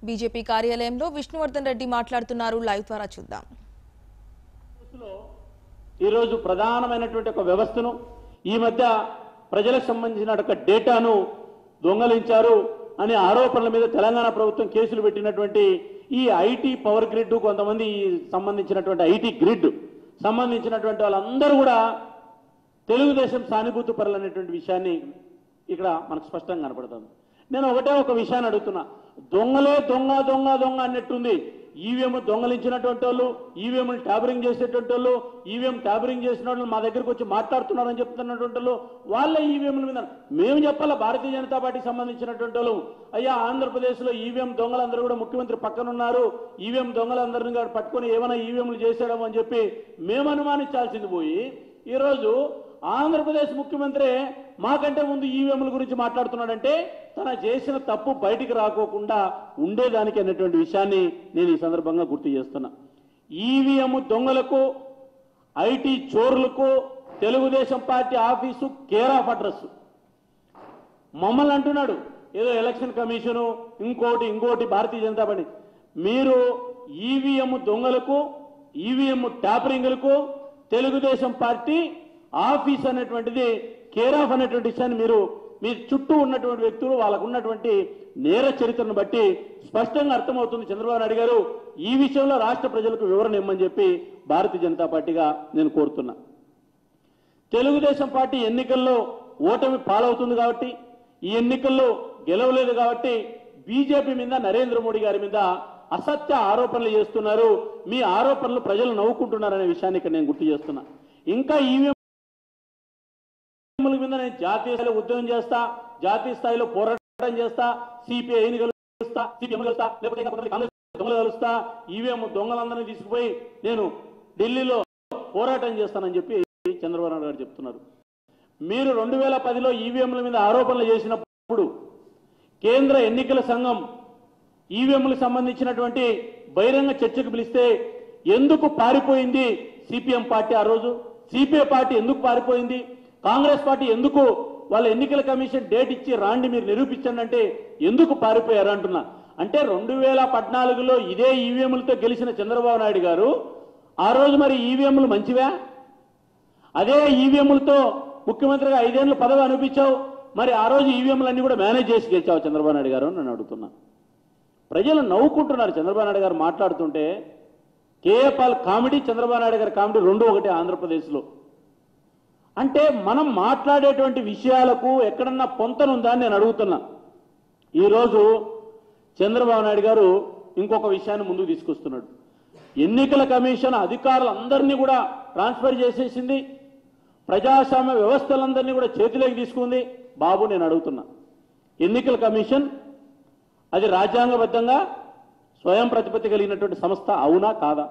BJP కార్యాలయంలో విష్ణువర్ధన్ రెడ్డి మాట్లాడుతున్నారు. Live ద్వారా చూద్దాం. ఈ రోజు ప్రధానమైనటువంటి ఒక వ్యవస్థను ఈ మధ్య ప్రజలకు సంబంధించిన ఒక డేటాను దొంగలించారు అనే ఆరోపణల మీద తెలంగాణ ప్రభుత్వం కేసులు పెట్టినటువంటి ఈ ఐటీ పవర్ గ్రిడ్ కొంతమంది సంబంధించినటువంటి ఐటీ గ్రిడ్ సంబంధించినటువంటి వాళ్ళందరూ కూడా తెలుగుదేశం సానుభూతి పరులు అనేటువంటి విషయాన్ని ఇక్కడ మనకు స్పష్టంగా కనపడుతుంది. నేను ఒక విషయాన్ని అడుగుతున్నా, దొంగలే దొంగ దొంగ దొంగ అన్నట్టుంది. ఈవీఎం దొంగలించినటువంటి వాళ్ళు, ఈవీఎం ట్యాబరింగ్ చేసేటువంటి వాళ్ళు, ఈవీఎం ట్యాబరింగ్ చేసిన వాళ్ళు మా దగ్గరకు వచ్చి మాట్లాడుతున్నారని చెప్తున్నటువంటి వాళ్ళు, వాళ్ళ ఈవీఎంల మీద మేము చెప్పాలా? భారతీయ జనతా పార్టీకి సంబంధించినటువంటి వాళ్ళు, అయ్యా ఆంధ్రప్రదేశ్లో ఈవీఎం దొంగలందరూ కూడా ముఖ్యమంత్రి పక్కన ఉన్నారు, ఈవీఎం దొంగలందరినీ పట్టుకొని ఏమైనా ఈవీఎంలు చేసేయడం అని చెప్పి మేము అనుమానించాల్సింది పోయి ఈరోజు ఆంధ్రప్రదేశ్ ముఖ్యమంత్రి మాకంటే ముందు ఈవీఎంల గురించి మాట్లాడుతున్నాడంటే తన చేసిన తప్పు బయటికి రాకోకుండా ఉండేదానికి అన్నటువంటి విషయాన్ని నేను ఈ సందర్భంగా గుర్తు చేస్తున్నా. ఈవీఎం దొంగలకు, ఐటీ చోరులకు Telugu Desam party office care of address. మమ్మల్ని అంటున్నాడు ఏదో ఎలక్షన్ కమిషను ఇంకోటి భారతీయ జనతా పార్టీ. మీరు ఈవీఎం దొంగలకు, ఈవీఎం ట్యాపరింగ్లకు తెలుగుదేశం పార్టీ ఆఫీస్ అనేటువంటిది కేర్ ఆఫ్ అనేటువంటి విషయాన్ని మీరు మీ చుట్టూ ఉన్నటువంటి వ్యక్తులు వాళ్ళకు ఉన్నటువంటి నేర చరిత్రను బట్టి స్పష్టంగా అర్థమవుతుంది. చంద్రబాబు నాయుడు గారు ఈ విషయంలో రాష్ట్ర ప్రజలకు వివరణ ఇమ్మని చెప్పి భారతీయ జనతా పార్టీగా నేను కోరుతున్నా. తెలుగుదేశం పార్టీ ఎన్నికల్లో ఓటమి పాలవుతుంది కాబట్టి, ఈ ఎన్నికల్లో గెలవలేదు కాబట్టి బీజేపీ మీద, నరేంద్ర మోడీ గారి మీద అసత్య ఆరోపణలు చేస్తున్నారు. మీ ఆరోపణలు ప్రజలు నవ్వుకుంటున్నారనే విషయాన్ని ఇక్కడ నేను గుర్తు చేస్తున్నా. ఇంకా ఈవీఎం మీద నేను జాతీయ స్థాయిలో ఉద్యమం చేస్తా, జాతీయ స్థాయిలో పోరాటం చేస్తా, సిపిఐని కలుస్తా, సిపిఎం కలుస్తా, లేకపోతే కాంగ్రెస్ దొంగలు కలుస్తా, ఈవీఎం దొంగలందరినీ తీసుకుపోయి నేను ఢిల్లీలో పోరాటం చేస్తానని చెప్పి చంద్రబాబు నాయుడు గారు చెప్తున్నారు. మీరు 2010లో ఈవీఎంల మీద ఆరోపణలు చేసినప్పుడు కేంద్ర ఎన్నికల సంఘం ఈవీఎంలకు సంబంధించినటువంటి బహిరంగ చర్చకు పిలిస్తే ఎందుకు పారిపోయింది సిపిఎం పార్టీ? ఆ రోజు సిపిఐ పార్టీ ఎందుకు పారిపోయింది? కాంగ్రెస్ పార్టీ ఎందుకు వాళ్ళ ఎన్నికల కమిషన్ డేట్ ఇచ్చి రాండి మీరు నిరూపించండి అంటే ఎందుకు పారిపోయారు అంటున్నా. అంటే 2014లో ఇదే ఈవీఎంలతో గెలిచిన చంద్రబాబు నాయుడు గారు ఆ రోజు మరి ఈవీఎంలు మంచివా? అదే ఈవీఎంలతో ముఖ్యమంత్రిగా 5 ఏళ్ళు పదవి అనిపించావు, మరి ఆ రోజు ఈవీఎంలన్నీ కూడా మేనేజ్ చేసి గెలిచావు చంద్రబాబు నాయుడు గారు అని నేను అడుగుతున్నా. ప్రజలు నవ్వుకుంటున్నారు చంద్రబాబు నాయుడు గారు మాట్లాడుతుంటే. కేఏపాల్ కామెడీ, చంద్రబాబు నాయుడు గారి కామెడీ రెండు ఒకటే ఆంధ్రప్రదేశ్లో. అంటే మనం మాట్లాడేటువంటి విషయాలకు ఎక్కడన్నా పొంతనుందా అని నేను అడుగుతున్నా. ఈరోజు చంద్రబాబు నాయుడు గారు ఇంకొక విషయాన్ని ముందుకు తీసుకొస్తున్నాడు. ఎన్నికల కమిషన్ అధికారులందరినీ కూడా ట్రాన్స్ఫర్ చేసేసింది, ప్రజాస్వామ్య వ్యవస్థలందరినీ కూడా చేతిలోకి తీసుకుంది. బాబు నేను అడుగుతున్నా, ఎన్నికల కమిషన్ అది రాజ్యాంగబద్ధంగా స్వయం ప్రతిపత్తి కలిగినటువంటి సంస్థ అవునా కాదా?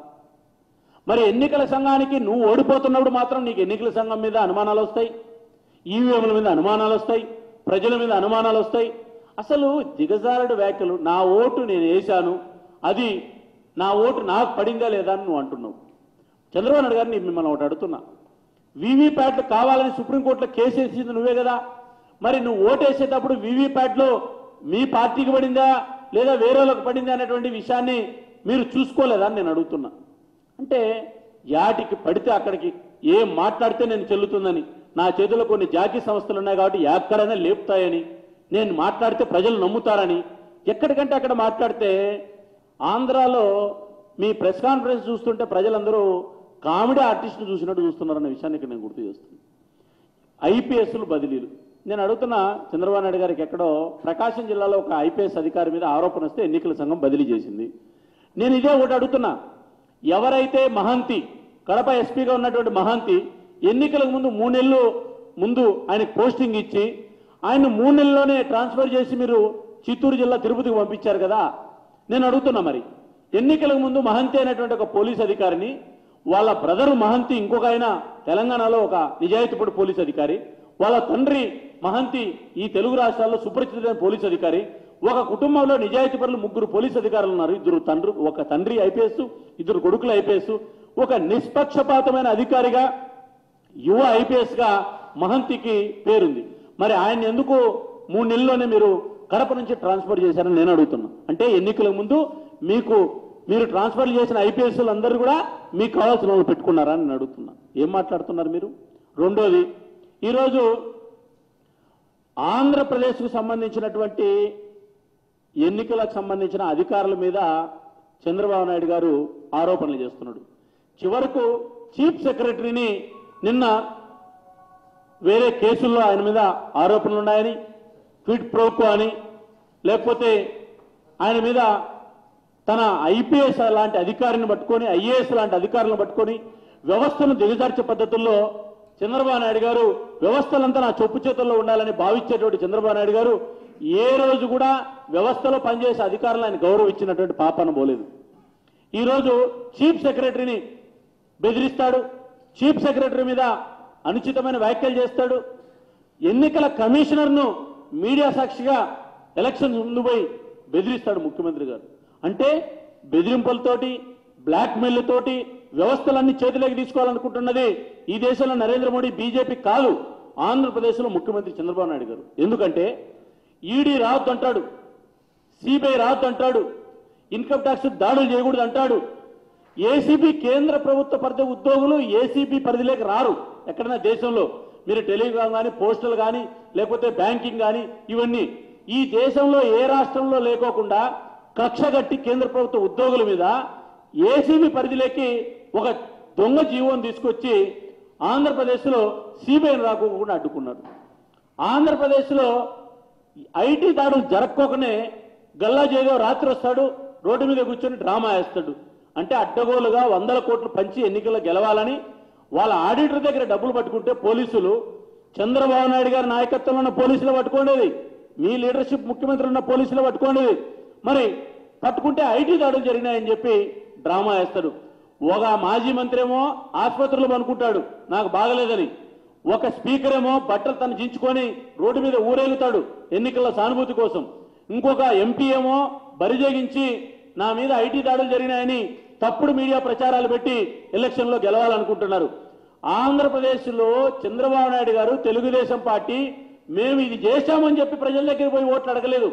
మరి ఎన్నికల సంఘానికి నువ్వు ఓడిపోతున్నప్పుడు మాత్రం నీకు ఎన్నికల సంఘం మీద అనుమానాలు వస్తాయి, ఈవీఎంల మీద అనుమానాలు వస్తాయి, ప్రజల మీద అనుమానాలు వస్తాయి. అసలు దిగజారుడు వ్యాఖ్యలు, నా ఓటు నేను వేశాను, అది నా ఓటు నాకు పడిందా లేదా అని నువ్వు అంటున్నావు. చంద్రబాబు నాయుడు గారిని మిమ్మల్ని ఒకటి అడుగుతున్నా, వీవీప్యాట్లు కావాలని సుప్రీంకోర్టులో కేసు వేసింది నువ్వే కదా, మరి నువ్వు ఓటు వేసేటప్పుడు వీవీప్యాట్లో మీ పార్టీకి పడిందా లేదా వేరే వాళ్ళకి పడిందా అనేటువంటి విషయాన్ని మీరు చూసుకోలేదా అని నేను అడుగుతున్నా. అంటే యాటికి పడితే అక్కడికి ఏం మాట్లాడితే నేను చెల్లుతుందని, నా చేతిలో కొన్ని జాతీయ సంస్థలు ఉన్నాయి కాబట్టి ఎక్కడైనా లేపుతాయని, నేను మాట్లాడితే ప్రజలు నమ్ముతారని ఎక్కడికంటే అక్కడ మాట్లాడితే ఆంధ్రాలో మీ ప్రెస్ కాన్ఫరెన్స్ చూస్తుంటే ప్రజలందరూ కామెడీ ఆర్టిస్ట్ను చూసినట్టు చూస్తున్నారన్న విషయాన్ని ఇక్కడ నేను గుర్తు చేస్తున్నాను. ఐపీఎస్లు బదిలీలు నేను అడుగుతున్నా. చంద్రబాబు నాయుడు గారికి ఎక్కడో ప్రకాశం జిల్లాలో ఒక ఐపీఎస్ అధికారి మీద ఆరోపణ వస్తే ఎన్నికల సంఘం బదిలీ చేసింది. నేను ఇదే ఒకటి అడుగుతున్నా, ఎవరైతే మహంతి కడప ఎస్పీగా ఉన్నటువంటి మహంతి ఎన్నికలకు ముందు 3 నెలలు ముందు ఆయనకు పోస్టింగ్ ఇచ్చి ఆయన 3 నెలల్లోనే ట్రాన్స్ఫర్ చేసి మీరు చిత్తూరు జిల్లా తిరుపతికి పంపించారు కదా. నేను అడుగుతున్నా, మరి ఎన్నికలకు ముందు మహంతి అనేటువంటి ఒక పోలీస్ అధికారిని వాళ్ళ బ్రదరు మహంతి ఇంకొక ఆయన తెలంగాణలో ఒక నిజాయితీపడి పోలీస్ అధికారి, వాళ్ళ తండ్రి మహంతి ఈ తెలుగు రాష్ట్రాల్లో సుపరిచితమైన పోలీస్ అధికారి, ఒక కుటుంబంలో నిజాయితీపరులు 3 పోలీస్ అధికారులు ఉన్నారు. ఒక తండ్రి ఐపీఎస్, 2 కొడుకులు ఐపీఎస్, ఒక నిష్పక్షపాతమైన అధికారిగా యువ ఐపీఎస్ గా మహంతికి పేరుంది. మరి ఆయన ఎందుకు 3 నెలల్లోనే మీరు కడప నుంచి ట్రాన్స్ఫర్ చేశారని నేను అడుగుతున్నా. అంటే ఎన్నికల ముందు మీరు ట్రాన్స్ఫర్ చేసిన ఐపీఎస్లు అందరూ కూడా మీకు కావాల్సిన వాళ్ళు పెట్టుకున్నారా అని నేను అడుగుతున్నా. ఏం మాట్లాడుతున్నారు మీరు? రెండోది, ఈరోజు ఆంధ్రప్రదేశ్కు సంబంధించినటువంటి ఎన్నికలకు సంబంధించిన అధికారుల మీద చంద్రబాబు నాయుడు గారు ఆరోపణలు చేస్తున్నాడు. చివరకు చీఫ్ సెక్రటరీని నిన్న వేరే కేసుల్లో ఆయన మీద ఆరోపణలు ఉన్నాయని, క్విడ్ ప్రోకో అని, లేకపోతే ఆయన మీద తన ఐపీఎస్ లాంటి అధికారిని పట్టుకొని, ఐఏఎస్ లాంటి అధికారులను పట్టుకొని వ్యవస్థను దిగజార్చే పద్ధతుల్లో చంద్రబాబు నాయుడు గారు వ్యవస్థలంతా నా చెప్పు చేతుల్లో ఉండాలని భావించేటువంటి చంద్రబాబు నాయుడు గారు ఏ రోజు కూడా వ్యవస్థలో పనిచేసే అధికారులను ఆయన గౌరవించినటువంటి పాపాన పోలేదు. ఈరోజు చీఫ్ సెక్రటరీని బెదిరిస్తాడు, చీఫ్ సెక్రటరీ మీద అనుచితమైన వ్యాఖ్యలు చేస్తాడు, ఎన్నికల కమిషనర్ను మీడియా సాక్షిగా ఎలక్షన్ ముందు పోయి బెదిరిస్తాడు ముఖ్యమంత్రి గారు. అంటే బెదిరింపులతోటి, బ్లాక్మెయిల్తోటి వ్యవస్థలన్నీ చేతిలోకి తీసుకోవాలనుకుంటున్నది ఈ దేశంలో నరేంద్ర మోడీ, బీజేపీ కాదు, ఆంధ్రప్రదేశ్లో ముఖ్యమంత్రి చంద్రబాబు నాయుడు గారు. ఎందుకంటే ఈడీ రావద్దు అంటాడు, సిబిఐ రావద్దు అంటాడు, ఇన్కమ్ ట్యాక్స్ దాడులు చేయకూడదు అంటాడు. ఏసీబీ కేంద్ర ప్రభుత్వ పరిధి ఉద్యోగులు ఏసీబీ పరిధిలోకి రారు. ఎక్కడైనా దేశంలో మీరు టెలికాం కానీ, పోస్టల్ కానీ, లేకపోతే బ్యాంకింగ్ కానీ, ఇవన్నీ ఈ దేశంలో ఏ రాష్ట్రంలో లేకోకుండా కక్షగట్టి కేంద్ర ప్రభుత్వ ఉద్యోగుల మీద ఏసీబీ పరిధిలోకి ఒక దొంగ జీవోని తీసుకొచ్చి ఆంధ్రప్రదేశ్లో సిబిఐని రాకోకుండా అడ్డుకున్నారు. ఆంధ్రప్రదేశ్లో ఐటీ దాడులు జరక్కోకనే గల్లా జయదేవ్ రాత్రి వస్తాడు, రోడ్డు మీద కూర్చొని డ్రామా వేస్తాడు. అంటే అడ్డగోలుగా 100 కోట్లు పంచి ఎన్నికల్లో గెలవాలని వాళ్ళ ఆడిటర్ దగ్గర డబ్బులు పట్టుకుంటే పోలీసులు, చంద్రబాబు నాయుడు గారి నాయకత్వంలో ఉన్న పోలీసులు పట్టుకోండేది, మీ లీడర్షిప్ ముఖ్యమంత్రి ఉన్న పోలీసులు పట్టుకోండేది. మరి పట్టుకుంటే ఐటీ దాడులు జరిగినాయని చెప్పి డ్రామా వేస్తాడు. ఒక మాజీ మంత్రి ఏమో ఆసుపత్రులు అనుకుంటాడు నాకు బాగలేదని, ఒక స్పీకర్ ఏమో బట్టలు తను జించుకొని రోడ్డు మీద ఊరేగుతాడు ఎన్నికల సానుభూతి కోసం, ఇంకొక ఎంపీ ఏమో బరిజేగించి నా మీద ఐటీ దాడులు జరిగినాయని తప్పుడు మీడియా ప్రచారాలు పెట్టి ఎలక్షన్లో గెలవాలనుకుంటున్నారు. ఆంధ్రప్రదేశ్లో చంద్రబాబు నాయుడు గారు, తెలుగుదేశం పార్టీ మేము ఇది చేశామని చెప్పి ప్రజల దగ్గర పోయి ఓట్లు అడగలేదు.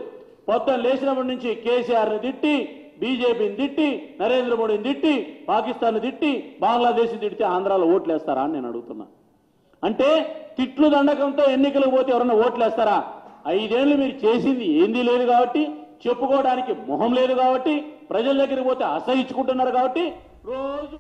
పొద్దున లేచినప్పటి నుంచి కేసీఆర్ని తిట్టి, బీజేపీని తిట్టి, నరేంద్ర మోడీని తిట్టి, పాకిస్తాన్ తిట్టి, బంగ్లాదేశ్ని తిడితే ఆంధ్రాలో ఓట్లు వేస్తారా అని నేను అడుగుతున్నా. అంటే తిట్లు దండకంతో ఎన్నికలకు పోతే ఎవరన్నా ఓట్లు వేస్తారా? 5 ఏళ్ళు మీరు చేసింది ఏంది లేదు కాబట్టి, చెప్పుకోవడానికి మొహం లేదు కాబట్టి, ప్రజల దగ్గరికి పోతే అసహించుకుంటున్నారు కాబట్టి రోజు